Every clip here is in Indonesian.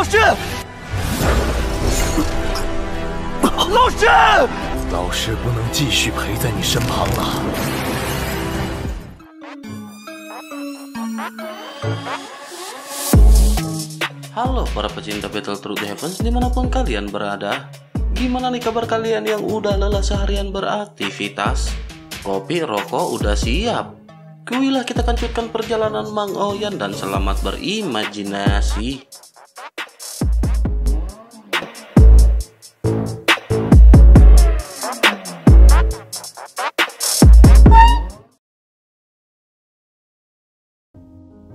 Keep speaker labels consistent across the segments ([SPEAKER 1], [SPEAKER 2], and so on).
[SPEAKER 1] 老师，
[SPEAKER 2] 老师不能继续陪在你身旁了。
[SPEAKER 3] Halo para pecinta Battle Through the Heavens dimanapun kalian berada. Gimana nih kabar kalian yang udah lelah seharian beraktivitas? Kopi, rokok udah siap? Kuilah kita lanjutkan perjalanan Mang Oyan dan selamat berimajinasi.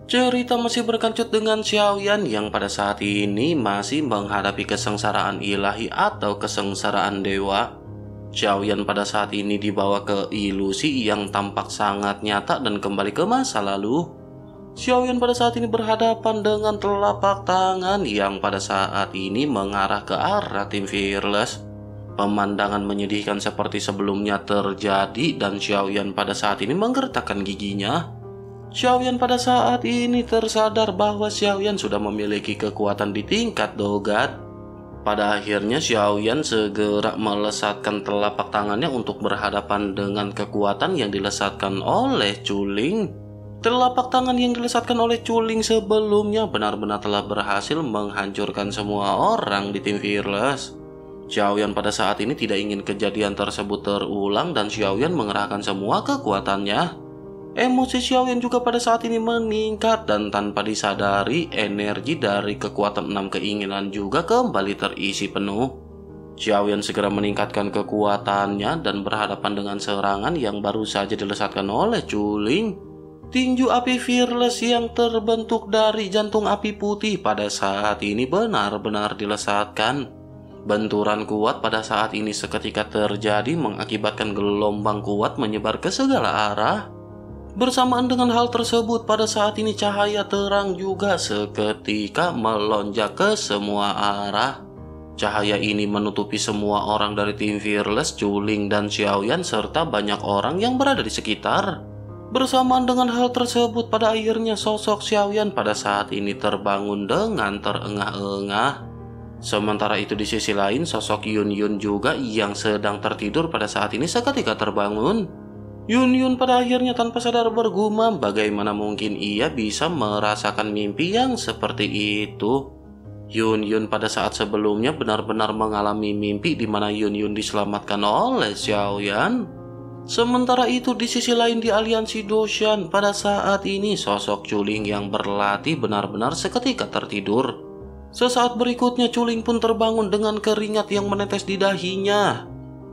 [SPEAKER 3] Cerita masih berkancut dengan Xiaoyan yang pada saat ini masih menghadapi kesengsaraan ilahi atau kesengsaraan dewa. Xiaoyan pada saat ini dibawa ke ilusi yang tampak sangat nyata dan kembali ke masa lalu. Xiaoyan pada saat ini berhadapan dengan telapak tangan yang pada saat ini mengarah ke arah tim Fearless. Pemandangan menyedihkan seperti sebelumnya terjadi dan Xiaoyan pada saat ini menggertakkan giginya. Xiaoyan pada saat ini tersadar bahwa Xiaoyan sudah memiliki kekuatan di tingkat dogat. Pada akhirnya Xiaoyan segera melesatkan telapak tangannya untuk berhadapan dengan kekuatan yang dilesatkan oleh Chuling. Telapak tangan yang dilesatkan oleh Chuling sebelumnya benar-benar telah berhasil menghancurkan semua orang di tim Fearless. Xiaoyan pada saat ini tidak ingin kejadian tersebut terulang dan Xiaoyan mengerahkan semua kekuatannya. Emosi Xiaoyan juga pada saat ini meningkat dan tanpa disadari energi dari kekuatan 6 keinginan juga kembali terisi penuh. Xiaoyan segera meningkatkan kekuatannya dan berhadapan dengan serangan yang baru saja dilesatkan oleh Chuling. Tinju api Fearless yang terbentuk dari jantung api putih pada saat ini benar-benar dilesatkan. Benturan kuat pada saat ini seketika terjadi mengakibatkan gelombang kuat menyebar ke segala arah. Bersamaan dengan hal tersebut, pada saat ini cahaya terang juga seketika melonjak ke semua arah. Cahaya ini menutupi semua orang dari tim Fearless, Chuling, dan Xiaoyan, serta banyak orang yang berada di sekitar. Bersamaan dengan hal tersebut, pada akhirnya sosok Xiaoyan pada saat ini terbangun dengan terengah-engah. Sementara itu di sisi lain, sosok Yun Yun juga yang sedang tertidur pada saat ini seketika terbangun. Yun Yun pada akhirnya tanpa sadar bergumam bagaimana mungkin ia bisa merasakan mimpi yang seperti itu. Yun Yun pada saat sebelumnya benar-benar mengalami mimpi di mana Yun Yun diselamatkan oleh Xiaoyan. Sementara itu di sisi lain di aliansi Doshan pada saat ini sosok Chuling yang berlatih benar-benar seketika tertidur. Sesaat berikutnya Chuling pun terbangun dengan keringat yang menetes di dahinya.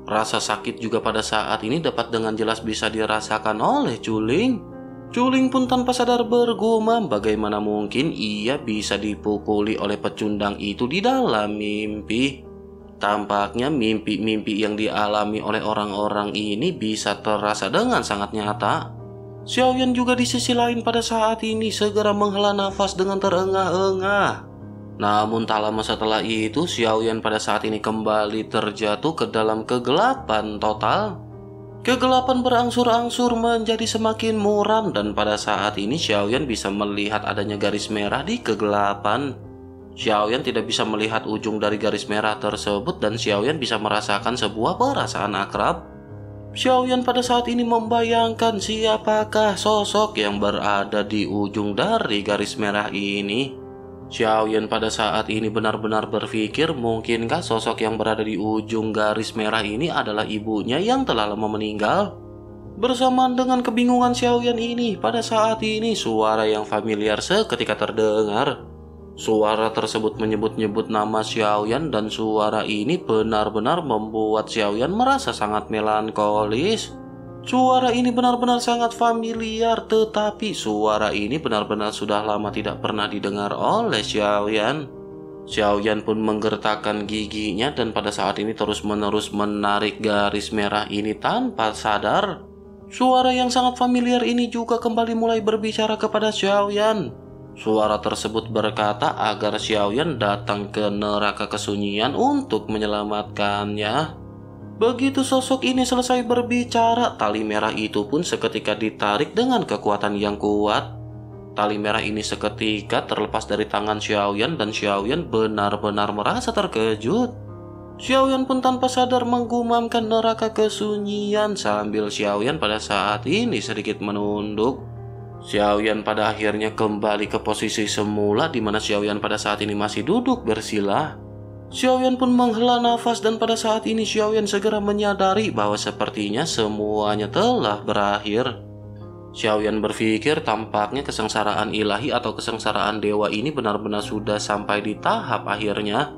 [SPEAKER 3] Rasa sakit juga pada saat ini dapat dengan jelas bisa dirasakan oleh Chuling. Chuling pun tanpa sadar bergumam bagaimana mungkin ia bisa dipukuli oleh pecundang itu di dalam mimpi. Tampaknya mimpi-mimpi yang dialami oleh orang-orang ini bisa terasa dengan sangat nyata. Xiaoyan juga di sisi lain pada saat ini segera menghela nafas dengan terengah-engah. Namun tak lama setelah itu, Xiaoyan pada saat ini kembali terjatuh ke dalam kegelapan total. Kegelapan berangsur-angsur menjadi semakin muram dan pada saat ini Xiaoyan bisa melihat adanya garis merah di kegelapan. Xiaoyan tidak bisa melihat ujung dari garis merah tersebut dan Xiaoyan bisa merasakan sebuah perasaan akrab. Xiaoyan pada saat ini membayangkan siapakah sosok yang berada di ujung dari garis merah ini. Xiaoyan pada saat ini benar-benar berpikir mungkinkah sosok yang berada di ujung garis merah ini adalah ibunya yang telah lama meninggal. Bersamaan dengan kebingungan Xiaoyan ini, pada saat ini suara yang familiar seketika terdengar. Suara tersebut menyebut-nyebut nama Xiaoyan dan suara ini benar-benar membuat Xiaoyan merasa sangat melankolis. Suara ini benar-benar sangat familiar, tetapi suara ini benar-benar sudah lama tidak pernah didengar oleh Xiaoyan. Xiaoyan pun menggertakkan giginya dan pada saat ini terus-menerus menarik garis merah ini tanpa sadar. Suara yang sangat familiar ini juga kembali mulai berbicara kepada Xiaoyan. Suara tersebut berkata agar Xiaoyan datang ke neraka kesunyian untuk menyelamatkannya. Begitu sosok ini selesai berbicara, tali merah itu pun seketika ditarik dengan kekuatan yang kuat. Tali merah ini seketika terlepas dari tangan Xiaoyan dan Xiaoyan benar-benar merasa terkejut. Xiaoyan pun tanpa sadar menggumamkan neraka kesunyian sambil Xiaoyan pada saat ini sedikit menunduk. Xiaoyan pada akhirnya kembali ke posisi semula di mana Xiaoyan pada saat ini masih duduk bersila. Xiaoyan pun menghela nafas dan pada saat ini Xiaoyan segera menyadari bahwa sepertinya semuanya telah berakhir. Xiaoyan berpikir tampaknya kesengsaraan ilahi atau kesengsaraan dewa ini benar-benar sudah sampai di tahap akhirnya.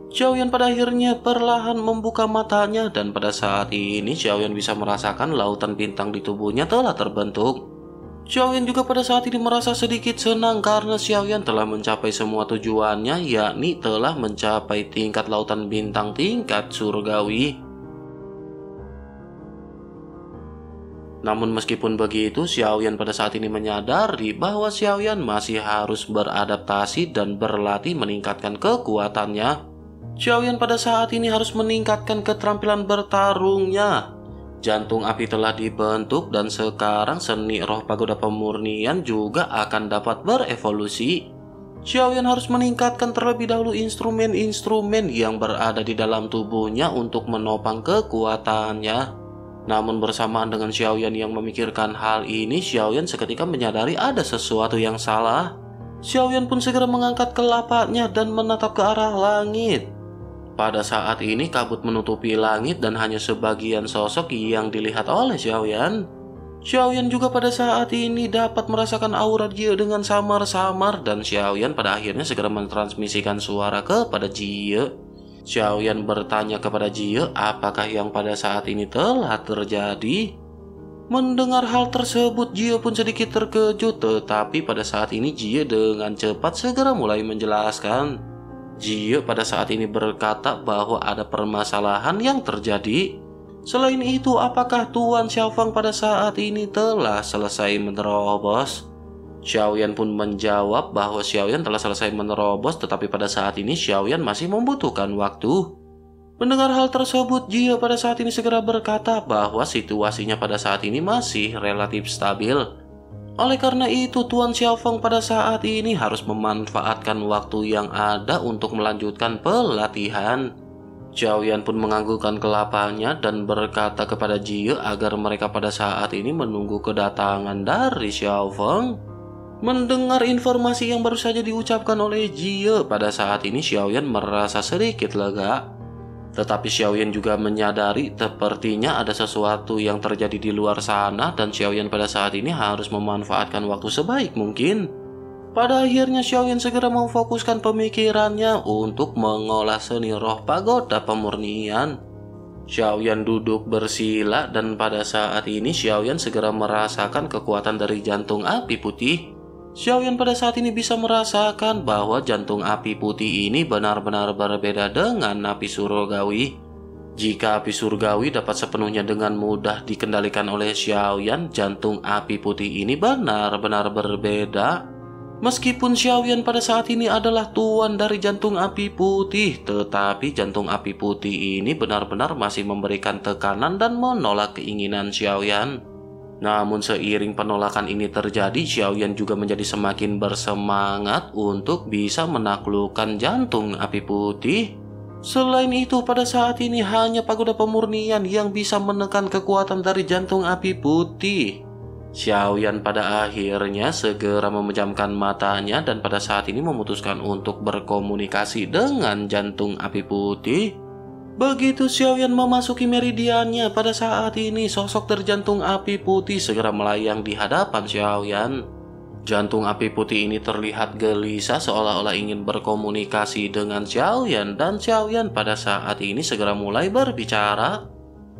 [SPEAKER 3] Xiaoyan pada akhirnya perlahan membuka matanya dan pada saat ini Xiaoyan bisa merasakan lautan bintang di tubuhnya telah terbentuk. Xiaoyan juga pada saat ini merasa sedikit senang karena Xiaoyan telah mencapai semua tujuannya, yakni telah mencapai tingkat lautan bintang tingkat surgawi. Namun meskipun begitu, Xiaoyan pada saat ini menyadari bahwa Xiaoyan masih harus beradaptasi dan berlatih meningkatkan kekuatannya. Xiaoyan pada saat ini harus meningkatkan keterampilan bertarungnya. Jantung api telah dibentuk dan sekarang seni roh pagoda pemurnian juga akan dapat berevolusi. Xiaoyan harus meningkatkan terlebih dahulu instrumen-instrumen yang berada di dalam tubuhnya untuk menopang kekuatannya. Namun bersamaan dengan Xiaoyan yang memikirkan hal ini, Xiaoyan seketika menyadari ada sesuatu yang salah. Xiaoyan pun segera mengangkat kelapanya dan menatap ke arah langit. Pada saat ini kabut menutupi langit dan hanya sebagian sosok yang dilihat oleh Xiaoyan. Xiaoyan juga pada saat ini dapat merasakan aura Jie dengan samar-samar dan Xiaoyan pada akhirnya segera mentransmisikan suara kepada Jie. Xiaoyan bertanya kepada Jie apakah yang pada saat ini telah terjadi. Mendengar hal tersebut, Jie pun sedikit terkejut, tetapi pada saat ini Jie dengan cepat segera mulai menjelaskan. Jie pada saat ini berkata bahwa ada permasalahan yang terjadi. Selain itu, apakah Tuan Xiaofang pada saat ini telah selesai menerobos? Xiaoyan pun menjawab bahwa Xiaoyan telah selesai menerobos, tetapi pada saat ini Xiaoyan masih membutuhkan waktu. Mendengar hal tersebut, Jie pada saat ini segera berkata bahwa situasinya pada saat ini masih relatif stabil. Oleh karena itu, Tuan Xiaofang pada saat ini harus memanfaatkan waktu yang ada untuk melanjutkan pelatihan. Xiaoyan pun menganggukkan kelapanya dan berkata kepada Jie agar mereka pada saat ini menunggu kedatangan dari Xiaofang. Mendengar informasi yang baru saja diucapkan oleh Jie, pada saat ini Xiaoyan merasa sedikit lega. Tetapi Xiaoyan juga menyadari sepertinya ada sesuatu yang terjadi di luar sana dan Xiaoyan pada saat ini harus memanfaatkan waktu sebaik mungkin. Pada akhirnya Xiaoyan segera memfokuskan pemikirannya untuk mengolah seni roh pagoda pemurnian. Xiaoyan duduk bersila dan pada saat ini Xiaoyan segera merasakan kekuatan dari jantung api putih. Xiaoyan pada saat ini bisa merasakan bahwa jantung api putih ini benar-benar berbeda dengan api surgawi. Jika api surgawi dapat sepenuhnya dengan mudah dikendalikan oleh Xiaoyan, jantung api putih ini benar-benar berbeda. Meskipun Xiaoyan pada saat ini adalah tuan dari jantung api putih, tetapi jantung api putih ini benar-benar masih memberikan tekanan dan menolak keinginan Xiaoyan. Namun seiring penolakan ini terjadi, Xiaoyan juga menjadi semakin bersemangat untuk bisa menaklukkan jantung api putih. Selain itu, pada saat ini hanya pagoda pemurnian yang bisa menekan kekuatan dari jantung api putih. Xiaoyan pada akhirnya segera memejamkan matanya dan pada saat ini memutuskan untuk berkomunikasi dengan jantung api putih. Begitu Xiaoyan memasuki meridiannya, pada saat ini sosok terjantung api putih segera melayang di hadapan Xiaoyan. Jantung api putih ini terlihat gelisah seolah-olah ingin berkomunikasi dengan Xiaoyan dan Xiaoyan pada saat ini segera mulai berbicara.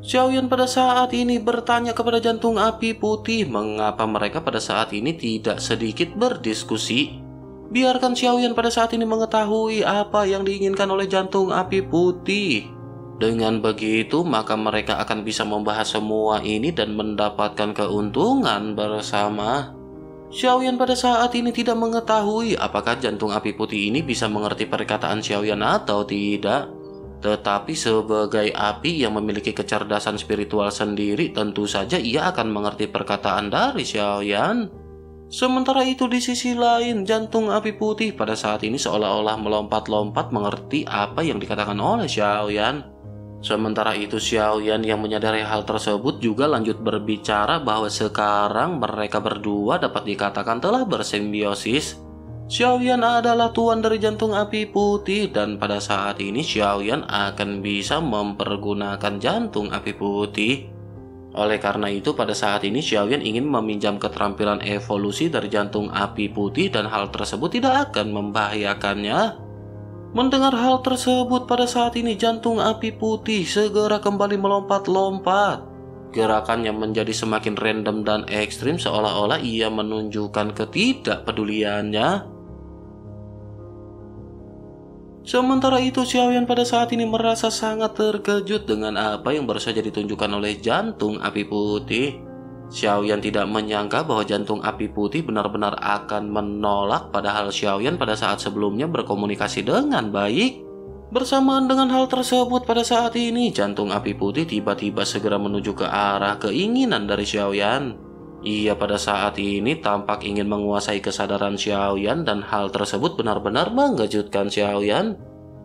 [SPEAKER 3] Xiaoyan pada saat ini bertanya kepada jantung api putih mengapa mereka pada saat ini tidak sedikit berdiskusi. Biarkan Xiaoyan pada saat ini mengetahui apa yang diinginkan oleh jantung api putih. Dengan begitu, maka mereka akan bisa membahas semua ini dan mendapatkan keuntungan bersama. Xiaoyan pada saat ini tidak mengetahui apakah jantung api putih ini bisa mengerti perkataan Xiaoyan atau tidak. Tetapi sebagai api yang memiliki kecerdasan spiritual sendiri, tentu saja ia akan mengerti perkataan dari Xiaoyan. Sementara itu di sisi lain, jantung api putih pada saat ini seolah-olah melompat-lompat mengerti apa yang dikatakan oleh Xiaoyan. Sementara itu Xiaoyan yang menyadari hal tersebut juga lanjut berbicara bahwa sekarang mereka berdua dapat dikatakan telah bersimbiosis. Xiaoyan adalah tuan dari jantung api putih dan pada saat ini Xiaoyan akan bisa mempergunakan jantung api putih. Oleh karena itu pada saat ini Xiaoyan ingin meminjam keterampilan evolusi dari jantung api putih dan hal tersebut tidak akan membahayakannya. Mendengar hal tersebut pada saat ini jantung api putih segera kembali melompat-lompat. Gerakannya menjadi semakin random dan ekstrim seolah-olah ia menunjukkan ketidakpeduliannya. Sementara itu Xiaoyan pada saat ini merasa sangat terkejut dengan apa yang baru saja ditunjukkan oleh jantung api putih. Xiaoyan tidak menyangka bahwa jantung api putih benar-benar akan menolak, padahal Xiaoyan pada saat sebelumnya berkomunikasi dengan baik. Bersamaan dengan hal tersebut pada saat ini jantung api putih tiba-tiba segera menuju ke arah keinginan dari Xiaoyan. Ia pada saat ini tampak ingin menguasai kesadaran Xiaoyan dan hal tersebut benar-benar mengejutkan Xiaoyan.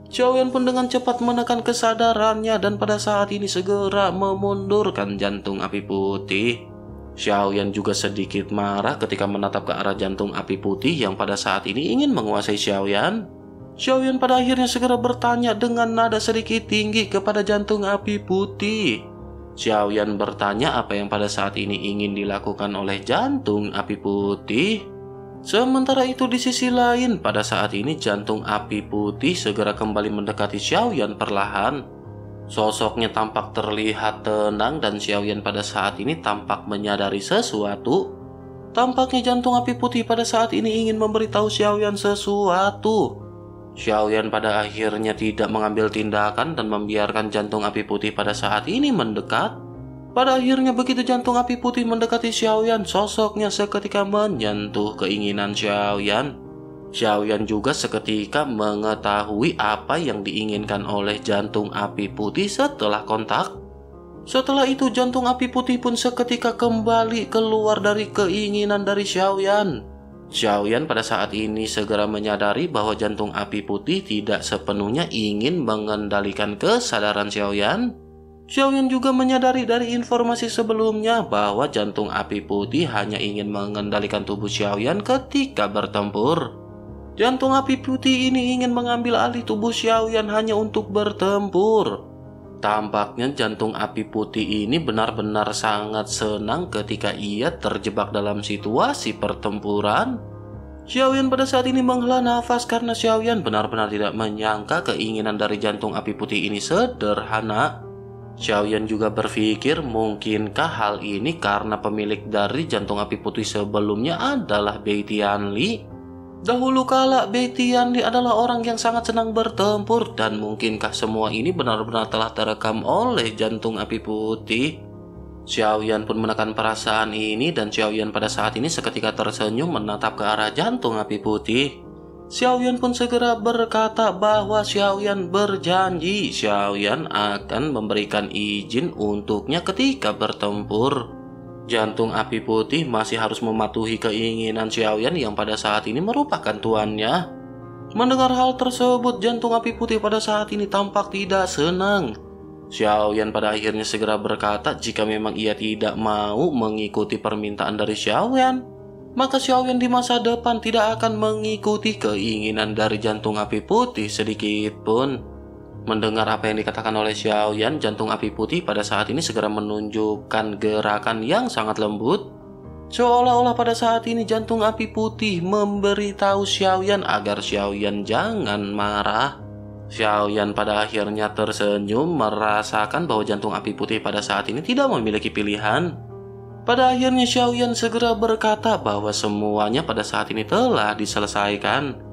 [SPEAKER 3] Xiaoyan pun dengan cepat menekan kesadarannya dan pada saat ini segera memundurkan jantung api putih. Xiaoyan juga sedikit marah ketika menatap ke arah jantung api putih yang pada saat ini ingin menguasai Xiaoyan. Xiaoyan pada akhirnya segera bertanya dengan nada sedikit tinggi kepada jantung api putih. Xiaoyan bertanya apa yang pada saat ini ingin dilakukan oleh jantung api putih. Sementara itu di sisi lain, pada saat ini jantung api putih segera kembali mendekati Xiaoyan perlahan. Sosoknya tampak terlihat tenang dan Xiaoyan pada saat ini tampak menyadari sesuatu. Tampaknya jantung api putih pada saat ini ingin memberitahu Xiaoyan sesuatu. Xiaoyan pada akhirnya tidak mengambil tindakan dan membiarkan jantung api putih pada saat ini mendekat. Pada akhirnya begitu jantung api putih mendekati Xiaoyan, sosoknya seketika menyentuh keinginan Xiaoyan. Xiaoyan juga seketika mengetahui apa yang diinginkan oleh jantung api putih setelah kontak. Setelah itu jantung api putih pun seketika kembali keluar dari keinginan dari Xiaoyan. Xiaoyan pada saat ini segera menyadari bahwa jantung api putih tidak sepenuhnya ingin mengendalikan kesadaran Xiaoyan. Xiaoyan juga menyadari dari informasi sebelumnya bahwa jantung api putih hanya ingin mengendalikan tubuh Xiaoyan ketika bertempur. Jantung api putih ini ingin mengambil alih tubuh Xiaoyan hanya untuk bertempur. Tampaknya jantung api putih ini benar-benar sangat senang ketika ia terjebak dalam situasi pertempuran. Xiaoyan pada saat ini menghela nafas karena Xiaoyan benar-benar tidak menyangka keinginan dari jantung api putih ini sederhana. Xiaoyan juga berpikir mungkinkah hal ini karena pemilik dari jantung api putih sebelumnya adalah Bei Tianli. Dahulu kala Bei Tianli adalah orang yang sangat senang bertempur dan mungkinkah semua ini benar-benar telah terekam oleh jantung api putih. Xiaoyan pun menekan perasaan ini dan Xiaoyan pada saat ini seketika tersenyum menatap ke arah jantung api putih. Xiaoyan pun segera berkata bahwa Xiaoyan berjanji Xiaoyan akan memberikan izin untuknya ketika bertempur. Jantung api putih masih harus mematuhi keinginan Xiaoyan yang pada saat ini merupakan tuannya. Mendengar hal tersebut, jantung api putih pada saat ini tampak tidak senang. Xiaoyan pada akhirnya segera berkata jika memang ia tidak mau mengikuti permintaan dari Xiaoyan, maka Xiaoyan di masa depan tidak akan mengikuti keinginan dari jantung api putih sedikit pun. Mendengar apa yang dikatakan oleh Xiaoyan, jantung api putih pada saat ini segera menunjukkan gerakan yang sangat lembut. Seolah-olah pada saat ini jantung api putih memberitahu Xiaoyan agar Xiaoyan jangan marah. Xiaoyan pada akhirnya tersenyum merasakan bahwa jantung api putih pada saat ini tidak memiliki pilihan. Pada akhirnya Xiaoyan segera berkata bahwa semuanya pada saat ini telah diselesaikan.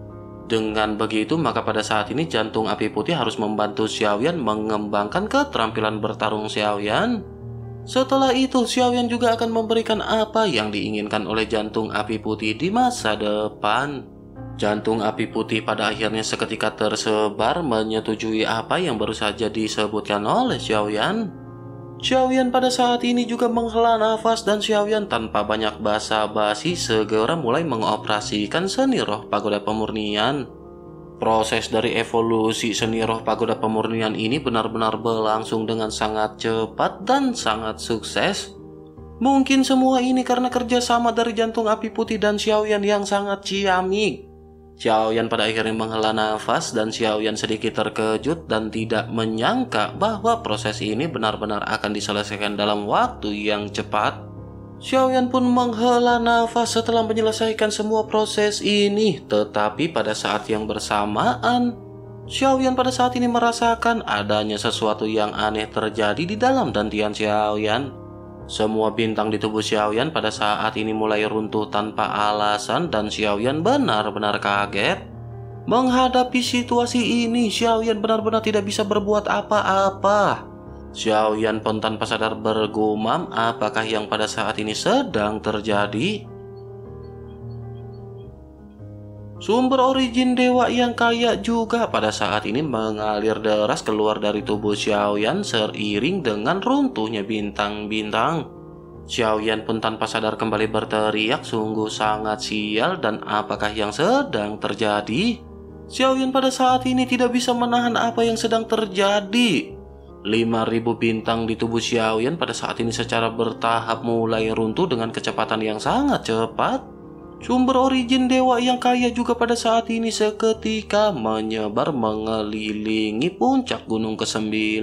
[SPEAKER 3] Dengan begitu, maka pada saat ini jantung api putih harus membantu Xiaoyan mengembangkan keterampilan bertarung Xiaoyan. Setelah itu, Xiaoyan juga akan memberikan apa yang diinginkan oleh jantung api putih di masa depan. Jantung api putih pada akhirnya seketika tersebar menyetujui apa yang baru saja disebutkan oleh Xiaoyan. Xiaoyan pada saat ini juga menghela nafas dan Xiaoyan tanpa banyak basa-basi segera mulai mengoperasikan seni roh pagoda pemurnian. Proses dari evolusi seni roh pagoda pemurnian ini benar-benar berlangsung dengan sangat cepat dan sangat sukses. Mungkin semua ini karena kerjasama dari jantung api putih dan Xiaoyan yang sangat ciamik. Xiaoyan pada akhirnya menghela nafas dan Xiaoyan sedikit terkejut dan tidak menyangka bahwa proses ini benar-benar akan diselesaikan dalam waktu yang cepat. Xiaoyan pun menghela nafas setelah menyelesaikan semua proses ini, tetapi pada saat yang bersamaan, Xiaoyan pada saat ini merasakan adanya sesuatu yang aneh terjadi di dalam dantian Xiaoyan. Semua bintang di tubuh Xiaoyan pada saat ini mulai runtuh tanpa alasan dan Xiaoyan benar-benar kaget. Menghadapi situasi ini, Xiaoyan benar-benar tidak bisa berbuat apa-apa. Xiaoyan pun tanpa sadar bergumam apakah yang pada saat ini sedang terjadi. Sumber origin dewa yang kaya juga pada saat ini mengalir deras keluar dari tubuh Xiaoyan seiring dengan runtuhnya bintang-bintang. Xiaoyan pun tanpa sadar kembali berteriak sungguh sangat sial dan apakah yang sedang terjadi? Xiaoyan pada saat ini tidak bisa menahan apa yang sedang terjadi. 5.000 bintang di tubuh Xiaoyan pada saat ini secara bertahap mulai runtuh dengan kecepatan yang sangat cepat. Sumber origin dewa yang kaya juga pada saat ini seketika menyebar mengelilingi puncak gunung ke-9.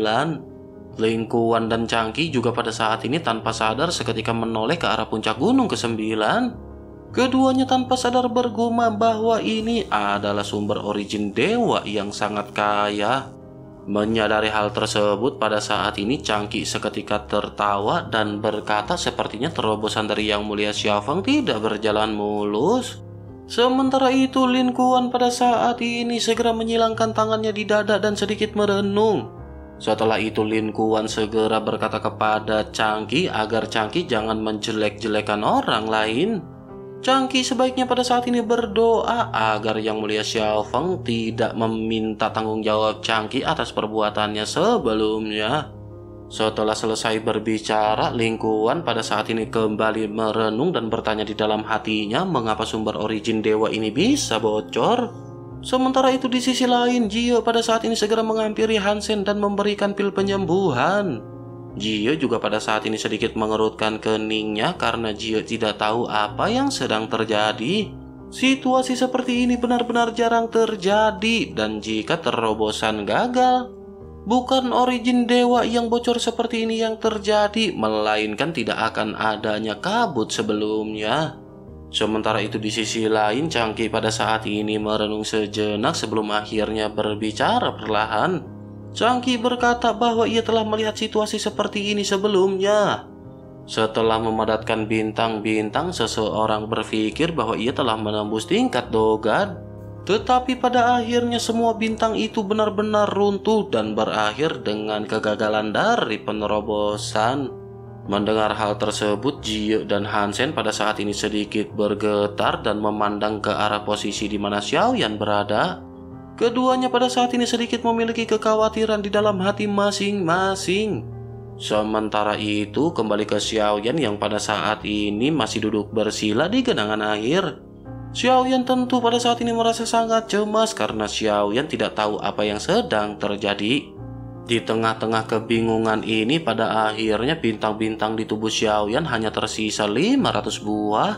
[SPEAKER 3] Lingkuan dan Changqi juga pada saat ini tanpa sadar seketika menoleh ke arah puncak gunung ke-9. Keduanya tanpa sadar bergumam bahwa ini adalah sumber origin dewa yang sangat kaya. Menyadari hal tersebut pada saat ini Changqi seketika tertawa dan berkata sepertinya terobosan dari Yang Mulia Xiaofeng tidak berjalan mulus. Sementara itu Lin Kuan pada saat ini segera menyilangkan tangannya di dada dan sedikit merenung. Setelah itu Lin Kuan segera berkata kepada Changqi agar Changqi jangan menjelek-jelekan orang lain. Changqi sebaiknya pada saat ini berdoa agar Yang Mulia Xiaofeng tidak meminta tanggung jawab Changqi atas perbuatannya sebelumnya. Setelah selesai berbicara, Lin Kuan pada saat ini kembali merenung dan bertanya di dalam hatinya mengapa sumber origin dewa ini bisa bocor. Sementara itu di sisi lain, Jie pada saat ini segera menghampiri Hansen dan memberikan pil penyembuhan. Jie juga pada saat ini sedikit mengerutkan keningnya karena Jie tidak tahu apa yang sedang terjadi. Situasi seperti ini benar-benar jarang terjadi dan jika terobosan gagal, bukan origin dewa yang bocor seperti ini yang terjadi, melainkan tidak akan adanya kabut sebelumnya. Sementara itu di sisi lain, Changqi pada saat ini merenung sejenak sebelum akhirnya berbicara perlahan. Changqi berkata bahwa ia telah melihat situasi seperti ini sebelumnya. Setelah memadatkan bintang-bintang, seseorang berpikir bahwa ia telah menembus tingkat Dogad. Tetapi pada akhirnya semua bintang itu benar-benar runtuh dan berakhir dengan kegagalan dari penerobosan. Mendengar hal tersebut, Jie dan Hansen pada saat ini sedikit bergetar dan memandang ke arah posisi di mana Xiaoyan berada. Keduanya pada saat ini sedikit memiliki kekhawatiran di dalam hati masing-masing. Sementara itu kembali ke Xiaoyan yang pada saat ini masih duduk bersila di genangan air. Xiaoyan tentu pada saat ini merasa sangat cemas karena Xiaoyan tidak tahu apa yang sedang terjadi. Di tengah-tengah kebingungan ini pada akhirnya bintang-bintang di tubuh Xiaoyan hanya tersisa 500 buah.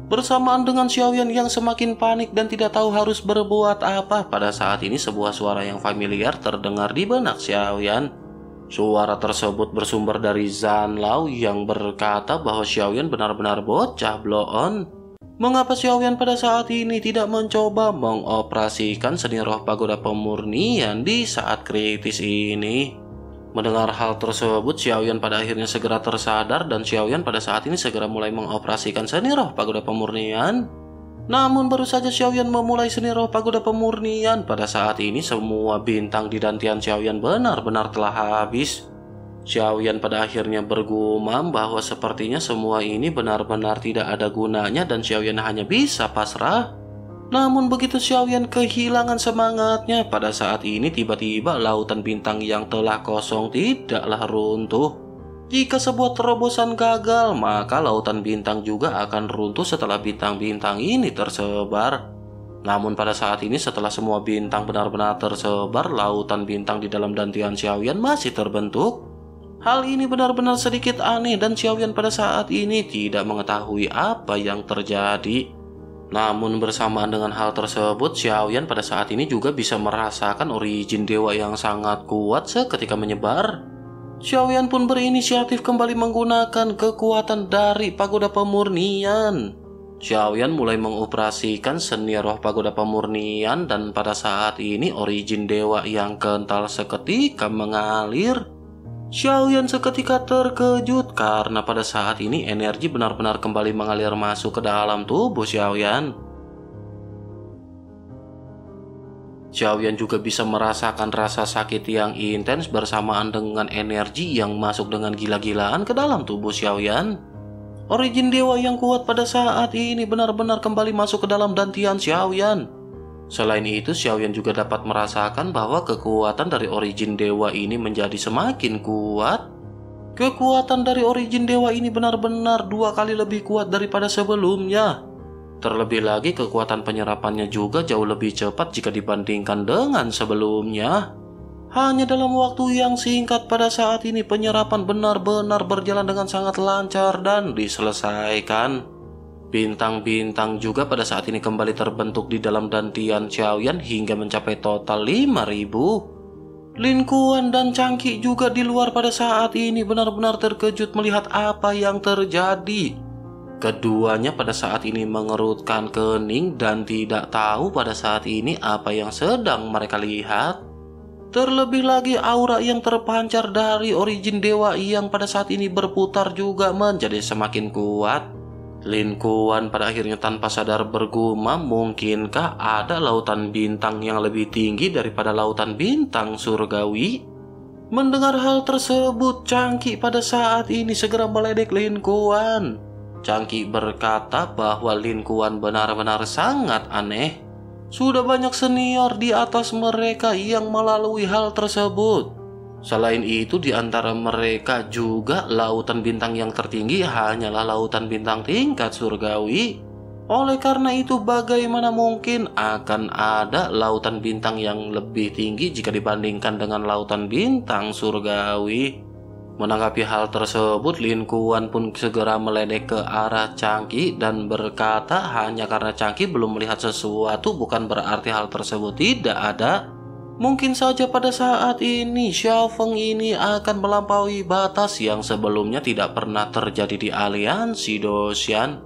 [SPEAKER 3] Bersamaan dengan Xiaoyan yang semakin panik dan tidak tahu harus berbuat apa, pada saat ini sebuah suara yang familiar terdengar di benak Xiaoyan. Suara tersebut bersumber dari Zhan Lao yang berkata bahwa Xiaoyan benar-benar bocah blow-on. Mengapa Xiaoyan pada saat ini tidak mencoba mengoperasikan seni roh pagoda pemurnian di saat kritis ini? Mendengar hal tersebut, Xiaoyan pada akhirnya segera tersadar dan Xiaoyan pada saat ini segera mulai mengoperasikan seni roh pagoda pemurnian. Namun baru saja Xiaoyan memulai seni roh pagoda pemurnian, pada saat ini semua bintang di dantian Xiaoyan benar-benar telah habis. Xiaoyan pada akhirnya bergumam bahwa sepertinya semua ini benar-benar tidak ada gunanya dan Xiaoyan hanya bisa pasrah. Namun begitu Xiaoyan kehilangan semangatnya, pada saat ini tiba-tiba lautan bintang yang telah kosong tidaklah runtuh. Jika sebuah terobosan gagal, maka lautan bintang juga akan runtuh setelah bintang-bintang ini tersebar. Namun pada saat ini setelah semua bintang benar-benar tersebar, lautan bintang di dalam dantian Xiaoyan masih terbentuk. Hal ini benar-benar sedikit aneh dan Xiaoyan pada saat ini tidak mengetahui apa yang terjadi. Namun bersamaan dengan hal tersebut, Xiaoyan pada saat ini juga bisa merasakan origin dewa yang sangat kuat seketika menyebar. Xiaoyan pun berinisiatif kembali menggunakan kekuatan dari pagoda pemurnian. Xiaoyan mulai mengoperasikan seni roh pagoda pemurnian dan pada saat ini origin dewa yang kental seketika mengalir. Xiaoyan seketika terkejut karena pada saat ini energi benar-benar kembali mengalir masuk ke dalam tubuh Xiaoyan. Xiaoyan juga bisa merasakan rasa sakit yang intens bersamaan dengan energi yang masuk dengan gila-gilaan ke dalam tubuh Xiaoyan. Origin dewa yang kuat pada saat ini benar-benar kembali masuk ke dalam dantian Xiaoyan. Selain itu, Xiaoyan juga dapat merasakan bahwa kekuatan dari origin dewa ini menjadi semakin kuat. Kekuatan dari origin dewa ini benar-benar 2 kali lebih kuat daripada sebelumnya. Terlebih lagi kekuatan penyerapannya juga jauh lebih cepat jika dibandingkan dengan sebelumnya. Hanya dalam waktu yang singkat pada saat ini penyerapan benar-benar berjalan dengan sangat lancar dan diselesaikan. Bintang-bintang juga pada saat ini kembali terbentuk di dalam dantian Xiaoyan hingga mencapai total 5.000. Lin Kuan dan Changqi juga di luar pada saat ini benar-benar terkejut melihat apa yang terjadi. Keduanya pada saat ini mengerutkan kening dan tidak tahu pada saat ini apa yang sedang mereka lihat. Terlebih lagi aura yang terpancar dari origin dewa yang pada saat ini berputar juga menjadi semakin kuat. Lin Kuan pada akhirnya tanpa sadar bergumam, mungkinkah ada lautan bintang yang lebih tinggi daripada lautan bintang surgawi? Mendengar hal tersebut, Changqi pada saat ini segera meledek Lin Kuan. Changqi berkata bahwa Lin Kuan benar-benar sangat aneh. Sudah banyak senior di atas mereka yang melalui hal tersebut. Selain itu di antara mereka juga lautan bintang yang tertinggi hanyalah lautan bintang tingkat surgawi. Oleh karena itu bagaimana mungkin akan ada lautan bintang yang lebih tinggi jika dibandingkan dengan lautan bintang surgawi? Menanggapi hal tersebut, Lin Kuan pun segera meledek ke arah Changqi dan berkata hanya karena Changqi belum melihat sesuatu bukan berarti hal tersebut tidak ada. Mungkin saja pada saat ini Xiao Feng ini akan melampaui batas yang sebelumnya tidak pernah terjadi di aliansi Doshan.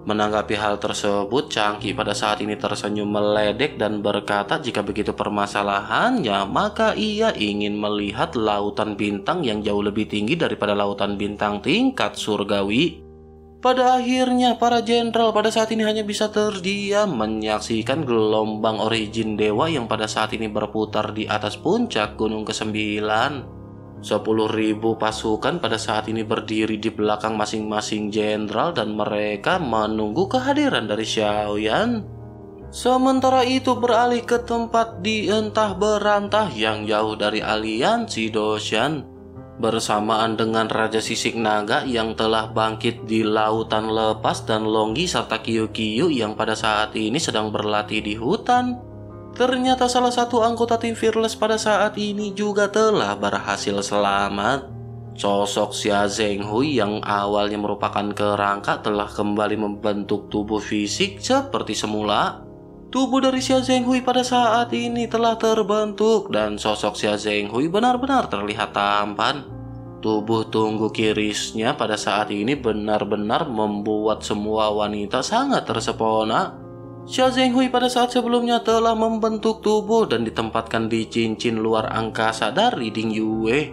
[SPEAKER 3] Menanggapi hal tersebut, Changqi pada saat ini tersenyum meledek dan berkata jika begitu permasalahannya, maka ia ingin melihat lautan bintang yang jauh lebih tinggi daripada lautan bintang tingkat surgawi. Pada akhirnya, para jenderal pada saat ini hanya bisa terdiam menyaksikan gelombang origin dewa yang pada saat ini berputar di atas puncak gunung ke-9. 10.000 pasukan pada saat ini berdiri di belakang masing-masing jenderal dan mereka menunggu kehadiran dari Xiaoyan. Sementara itu beralih ke tempat di entah berantah yang jauh dari aliansi Doshan. Bersamaan dengan Raja Sisik Naga yang telah bangkit di Lautan Lepas dan Longgi serta Kiyu-Kiyu yang pada saat ini sedang berlatih di hutan. Ternyata salah satu anggota tim Fearless pada saat ini juga telah berhasil selamat. Sosok Xia Zhenghui yang awalnya merupakan kerangka telah kembali membentuk tubuh fisik seperti semula. Tubuh dari Xia Zhenghui pada saat ini telah terbentuk dan sosok Xia Zhenghui benar-benar terlihat tampan. Tubuh tunggu kirisnya pada saat ini benar-benar membuat semua wanita sangat tersepona. Xia Zhenghui pada saat sebelumnya telah membentuk tubuh dan ditempatkan di cincin luar angkasa dari Ding Yue.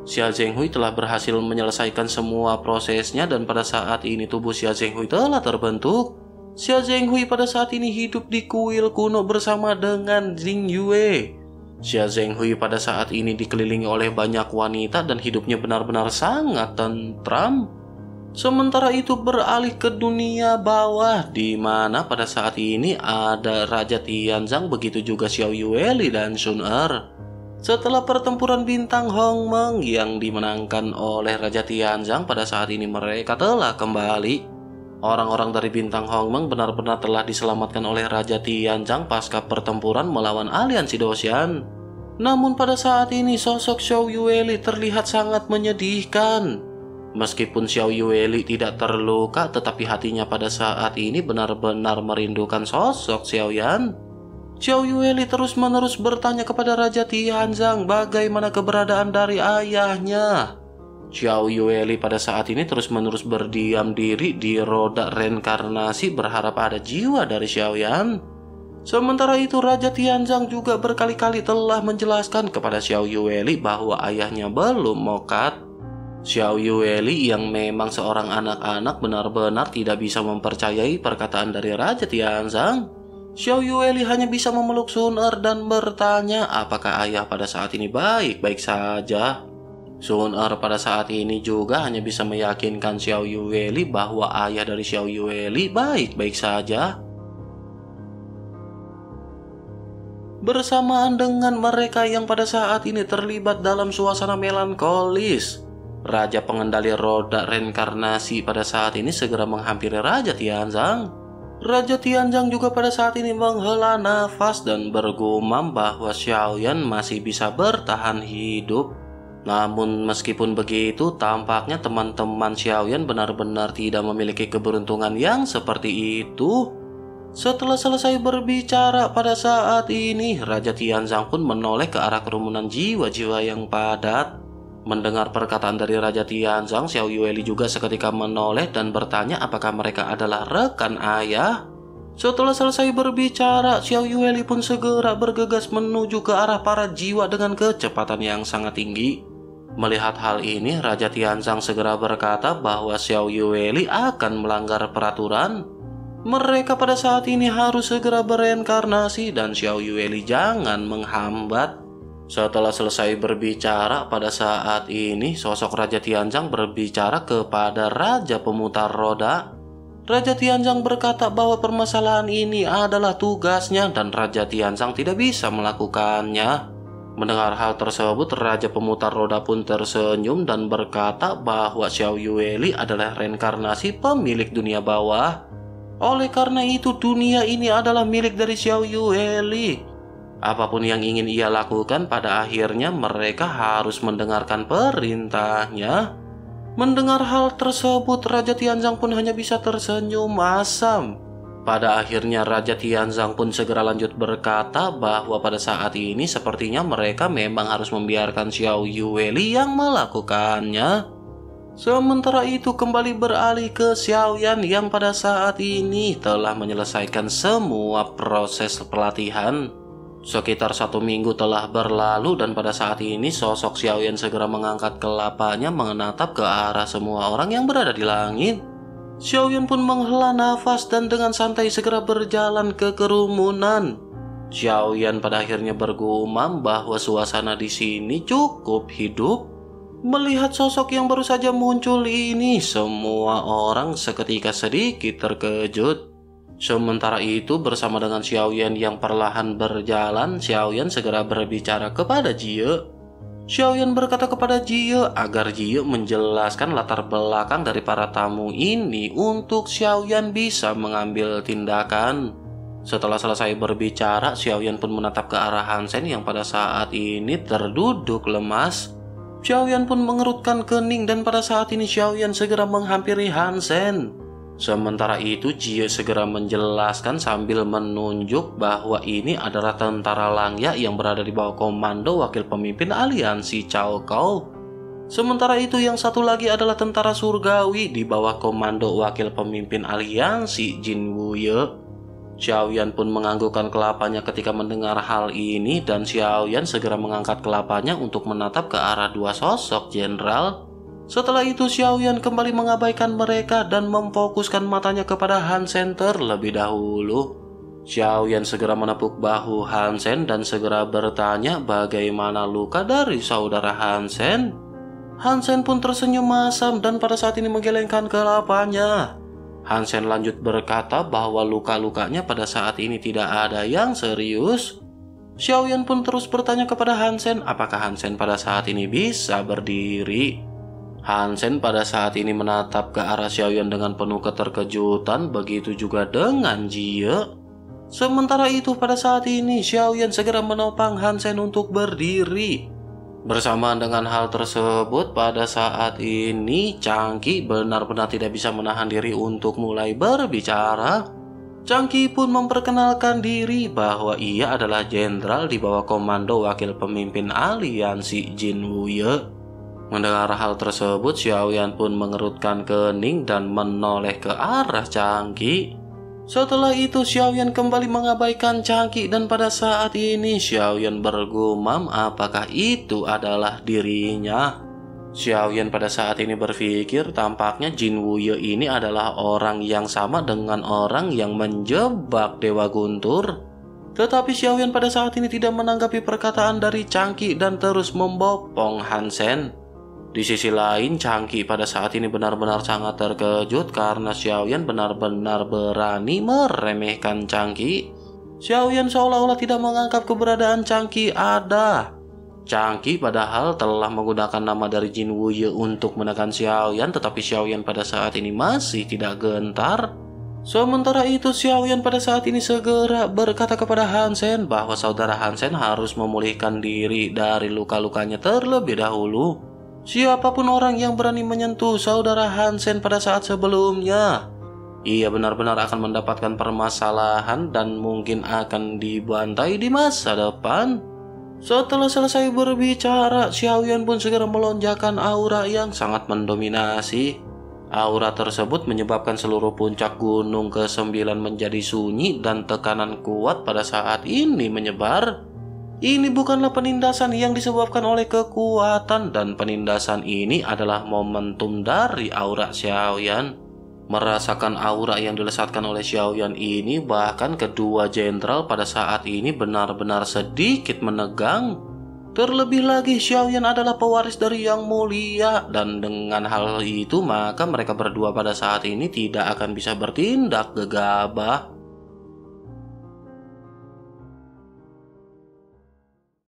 [SPEAKER 3] Xia Zhenghui telah berhasil menyelesaikan semua prosesnya dan pada saat ini tubuh Xia Zhenghui telah terbentuk. Xia Zhenghui pada saat ini hidup di kuil kuno bersama dengan Ding Yue. Xia Zhenghui pada saat ini dikelilingi oleh banyak wanita dan hidupnya benar-benar sangat tentram. Sementara itu beralih ke dunia bawah di mana pada saat ini ada Raja Tianzang begitu juga Xiao Yueli dan Sun Er. Setelah pertempuran bintang Hongmeng yang dimenangkan oleh Raja Tianzang, pada saat ini mereka telah kembali. Orang-orang dari bintang Hongmeng benar-benar telah diselamatkan oleh Raja Tianzang pasca pertempuran melawan aliansi Doshan. Namun pada saat ini sosok Xiao Yueli terlihat sangat menyedihkan. Meskipun Xiao Yueli tidak terluka, tetapi hatinya pada saat ini benar-benar merindukan sosok Xiaoyan. Xiao Yueli terus-menerus bertanya kepada Raja Tianzang bagaimana keberadaan dari ayahnya. Xiao Yueli pada saat ini terus-menerus berdiam diri di roda reinkarnasi berharap ada jiwa dari Xiaoyan. Sementara itu Raja Tianzang juga berkali-kali telah menjelaskan kepada Xiao Yueli bahwa ayahnya belum mokat. Xiao Yueli yang memang seorang anak-anak benar-benar tidak bisa mempercayai perkataan dari Raja Tianzang. Xiao Yueli hanya bisa memeluk Sun Er dan bertanya apakah ayah pada saat ini baik-baik saja. Sun Er pada saat ini juga hanya bisa meyakinkan Xiao Yueli bahwa ayah dari Xiao Yueli baik-baik saja. Bersamaan dengan mereka yang pada saat ini terlibat dalam suasana melankolis, Raja pengendali roda reinkarnasi pada saat ini segera menghampiri Raja Tianzang. Raja Tianzang juga pada saat ini menghela nafas dan bergumam bahwa Xiaoyan masih bisa bertahan hidup. Namun meskipun begitu, tampaknya teman-teman Xiaoyan benar-benar tidak memiliki keberuntungan yang seperti itu. Setelah selesai berbicara pada saat ini, Raja Tianzang pun menoleh ke arah kerumunan jiwa-jiwa yang padat. Mendengar perkataan dari Raja Tianzang, Xiao Yueli juga seketika menoleh dan bertanya apakah mereka adalah rekan ayah. Setelah selesai berbicara, Xiao Yueli pun segera bergegas menuju ke arah para jiwa dengan kecepatan yang sangat tinggi. Melihat hal ini, Raja Tianzang segera berkata bahwa Xiao Yueli akan melanggar peraturan. Mereka pada saat ini harus segera bereinkarnasi dan Xiao Yueli jangan menghambat. Setelah selesai berbicara pada saat ini, sosok Raja Tianzang berbicara kepada Raja Pemutar Roda. Raja Tianzang berkata bahwa permasalahan ini adalah tugasnya dan Raja Tianzang tidak bisa melakukannya. Mendengar hal tersebut, Raja Pemutar Roda pun tersenyum dan berkata bahwa Xiao Yueli adalah reinkarnasi pemilik dunia bawah. Oleh karena itu, dunia ini adalah milik dari Xiao Yueli. Apapun yang ingin ia lakukan, pada akhirnya mereka harus mendengarkan perintahnya. Mendengar hal tersebut, Raja Tianzang pun hanya bisa tersenyum masam. Pada akhirnya Raja Tianzang pun segera lanjut berkata bahwa pada saat ini sepertinya mereka memang harus membiarkan Xiao Yueli yang melakukannya. Sementara itu kembali beralih ke Xiaoyan yang pada saat ini telah menyelesaikan semua proses pelatihan. Sekitar 1 minggu telah berlalu dan pada saat ini sosok Xiaoyan segera mengangkat kelapanya menatap ke arah semua orang yang berada di langit. Xiaoyan pun menghela nafas dan dengan santai segera berjalan ke kerumunan. Xiaoyan pada akhirnya bergumam bahwa suasana di sini cukup hidup. Melihat sosok yang baru saja muncul ini, semua orang seketika sedikit terkejut. Sementara itu bersama dengan Xiaoyan yang perlahan berjalan, Xiaoyan segera berbicara kepada Jie. Xiaoyan berkata kepada Jie agar Jie menjelaskan latar belakang dari para tamu ini untuk Xiaoyan bisa mengambil tindakan. Setelah selesai berbicara, Xiaoyan pun menatap ke arah Hansen yang pada saat ini terduduk lemas. Xiaoyan pun mengerutkan kening dan pada saat ini Xiaoyan segera menghampiri Hansen. Sementara itu Jie segera menjelaskan sambil menunjuk bahwa ini adalah tentara Langya yang berada di bawah komando wakil pemimpin aliansi Cao Cao. Sementara itu yang satu lagi adalah tentara surgawi di bawah komando wakil pemimpin aliansi Jin Wuye. Xiaoyan pun menganggukkan kelapanya ketika mendengar hal ini dan Xiaoyan segera mengangkat kelapanya untuk menatap ke arah dua sosok jenderal. Setelah itu Xiaoyan kembali mengabaikan mereka dan memfokuskan matanya kepada Hansen terlebih dahulu. Xiaoyan segera menepuk bahu Hansen dan segera bertanya bagaimana luka dari saudara Hansen. Hansen pun tersenyum masam dan pada saat ini menggelengkan kelapanya. Hansen lanjut berkata bahwa luka-lukanya pada saat ini tidak ada yang serius. Xiaoyan pun terus bertanya kepada Hansen apakah Hansen pada saat ini bisa berdiri. Hansen pada saat ini menatap ke arah Xiaoyan dengan penuh keterkejutan, begitu juga dengan Jie. Sementara itu pada saat ini Xiaoyan segera menopang Hansen untuk berdiri. Bersamaan dengan hal tersebut, pada saat ini Changqi benar-benar tidak bisa menahan diri untuk mulai berbicara. Changqi pun memperkenalkan diri bahwa ia adalah jenderal di bawah komando wakil pemimpin aliansi Jin Wuye. Mendengar hal tersebut, Xiaoyan pun mengerutkan kening dan menoleh ke arah Changqi. Setelah itu Xiaoyan kembali mengabaikan Changqi dan pada saat ini Xiaoyan bergumam apakah itu adalah dirinya. Xiaoyan pada saat ini berpikir tampaknya Jin Wuye ini adalah orang yang sama dengan orang yang menjebak Dewa Guntur. Tetapi Xiaoyan pada saat ini tidak menanggapi perkataan dari Changqi dan terus membopong Hansen. Di sisi lain, Changqi pada saat ini benar-benar sangat terkejut karena Xiaoyan benar-benar berani meremehkan Changqi. Xiaoyan seolah-olah tidak menganggap keberadaan Changqi ada. Changqi padahal telah menggunakan nama dari Jin Wuye untuk menekan Xiaoyan, tetapi Xiaoyan pada saat ini masih tidak gentar. Sementara itu Xiaoyan pada saat ini segera berkata kepada Hansen bahwa saudara Hansen harus memulihkan diri dari luka-lukanya terlebih dahulu. Siapapun orang yang berani menyentuh saudara Hansen pada saat sebelumnya, ia benar-benar akan mendapatkan permasalahan dan mungkin akan dibantai di masa depan. Setelah selesai berbicara, Xiaoyan pun segera melonjakkan aura yang sangat mendominasi. Aura tersebut menyebabkan seluruh puncak gunung ke-9 menjadi sunyi dan tekanan kuat pada saat ini menyebar. Ini bukanlah penindasan yang disebabkan oleh kekuatan dan penindasan ini adalah momentum dari aura Xiaoyan. Merasakan aura yang dilesatkan oleh Xiaoyan ini, bahkan kedua jenderal pada saat ini benar-benar sedikit menegang. Terlebih lagi Xiaoyan adalah pewaris dari Yang Mulia, dan dengan hal itu maka mereka berdua pada saat ini tidak akan bisa bertindak gegabah.